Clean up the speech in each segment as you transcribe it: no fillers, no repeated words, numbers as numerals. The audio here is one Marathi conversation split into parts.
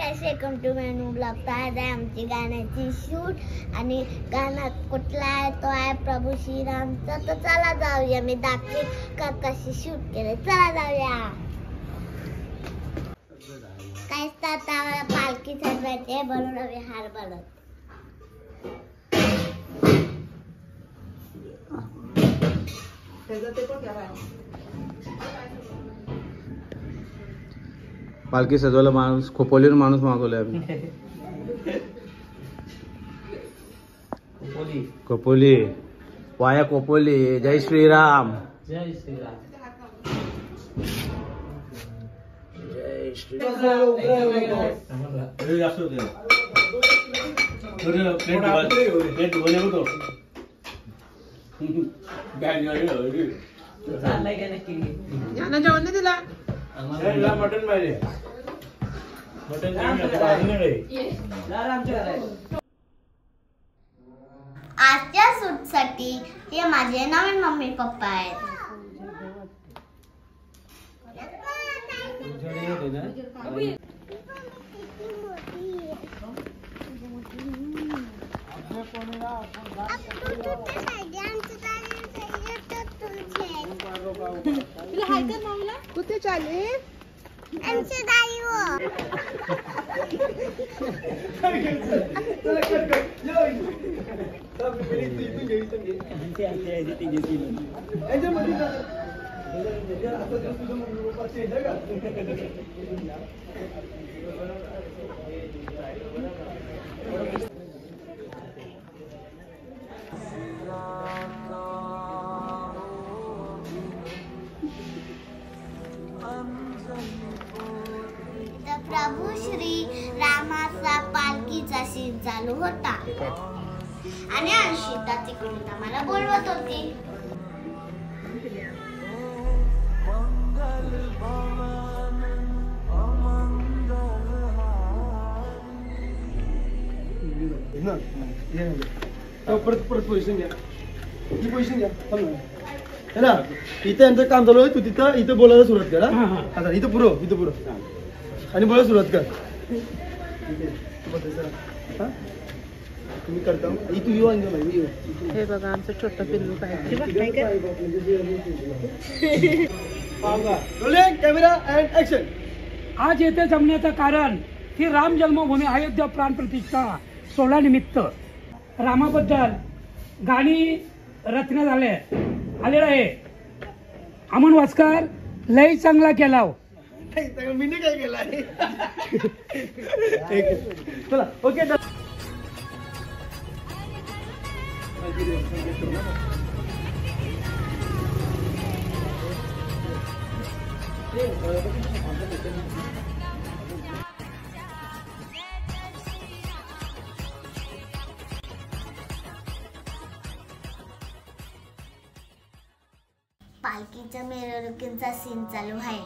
Guys, welcome to my new blog. तर आज आहे आमची गाण्याची शूट आणि गाणं कुठला आहे तो आहे प्रभू श्रीरामचा. तर चला जाऊया, मी दाखवे का कशी शूट केले. चला जाऊया. काहीच आता पालखी सजवायची म्हणून आम्ही हार बनवतो. पालखी सजवायला माणूस खोपोलीवर माणूस मागवलाय आम्ही. खोपोली वाया खोपोली. जय श्रीराम. जय श्रीराम. जय श्रीराम. जेवण नाही दिला. मटन पाहिजे. आजच्या शूट साठी हे माझे नवीन मम्मी पप्पा आहेत. कुठे चाले आमचे दाई हो. प्रभू श्री रामाचा पालखीचा सीन चालू होता आणि अंशिता तिकडून आम्हाला बोलवत होती. परत पोझिशन घ्या. ही पोझिशन घ्या. है ना, इथे यांचं काम चालू आहे. तू तिथं इथं बोलायला सुरुवात कर. आता इथं पुरं आणि बोलायला सुरुवात कर. तुम्ही करता तू येऊ आणि हे बघा आमचं छोटं पिल्लू पाहिजे. Camera and action. आज येथे जमण्याचं कारण की राम जन्मभूमी अयोध्या प्राण प्रतिष्ठा सोहळा निमित्त रामाबद्दल गाणी रचना आलेलं आहे. अमन वास्कर लय चांगला केला. मी नाही काय केलं. चला ओके. पालखीच्या मिरवणुकीचा सीन चालू आहे.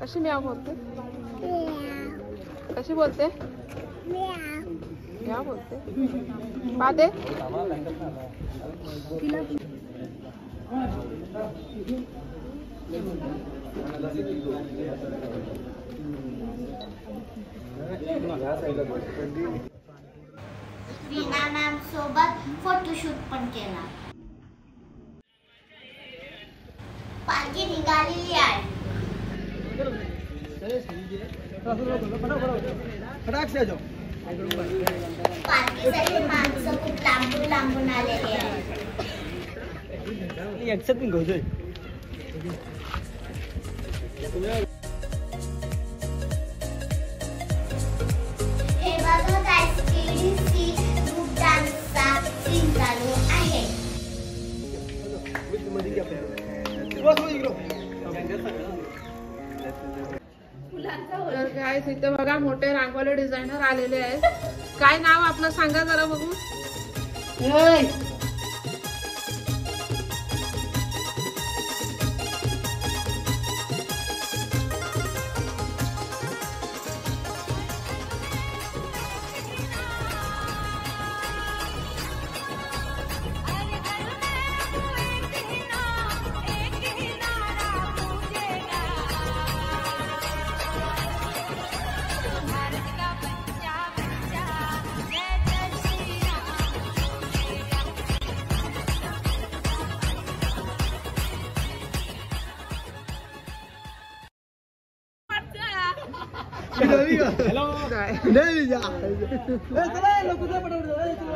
कशी म्याव बोलते. कशी बोलते. म्याव बोलते. पादे रीना मॅम सोबत फोटोशूट पण केला. पालखी निघालेली आहे. फटाक से आ जाओ. पालखीसाठी माणसं खूप लांबून आलेली आहेत. एकसाथ पण घेतोय हे बघा guys, KDC ग्रुप डान्सचा सीन चालू आहे. तर काय इथे बघा मोठे रांगोली डिझायनर आलेले आहेत. काय नाव आपलं सांगा जरा बघू.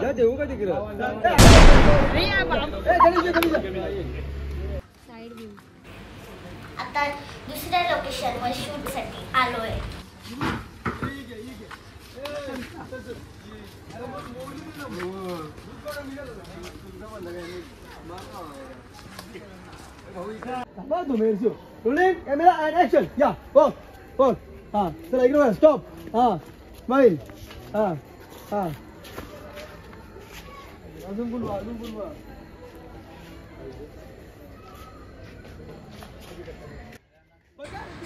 काय देऊ का तिकडं आता दुसऱ्या लोकेशनवर शूट साठी आलोय. रोलिंग कॅमेरा अँड ऍक्शन या बोल बोल हा चला इकडे स्टॉप हा स्माइल हा हा अजून बोलवा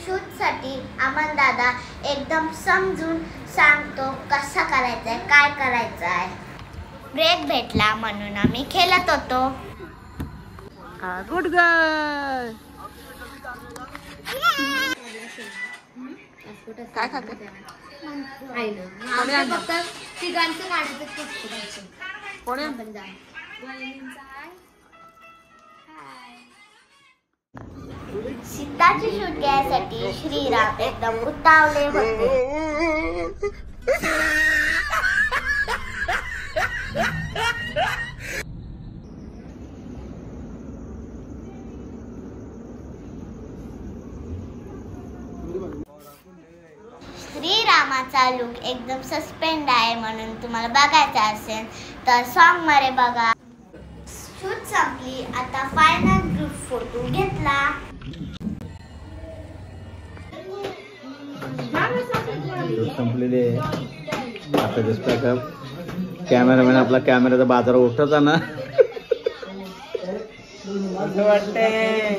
शूट साठी अमन दादा एकदम समजून सांगतो कसा करायचंय काय करायचंय. ब्रेक भेटला म्हणून आम्ही खेळत होतो. Good girl. काय खाते कोणी सीताची शूट घ्यायसाठी श्रीराम एकदम उतावले होते. श्रीरामाचा लुक एकदम सस्पेंड आहे म्हणून तुम्हाला बघायचा असेल तर सॉन्ग मध्ये बघा. शूट संपली. आता फायनल ग्रुप फोटो घेतला. संपलेले आता जस्ट कॅमेरामॅन आपला कॅमेराचा बाजार उठवता ना वाटतंय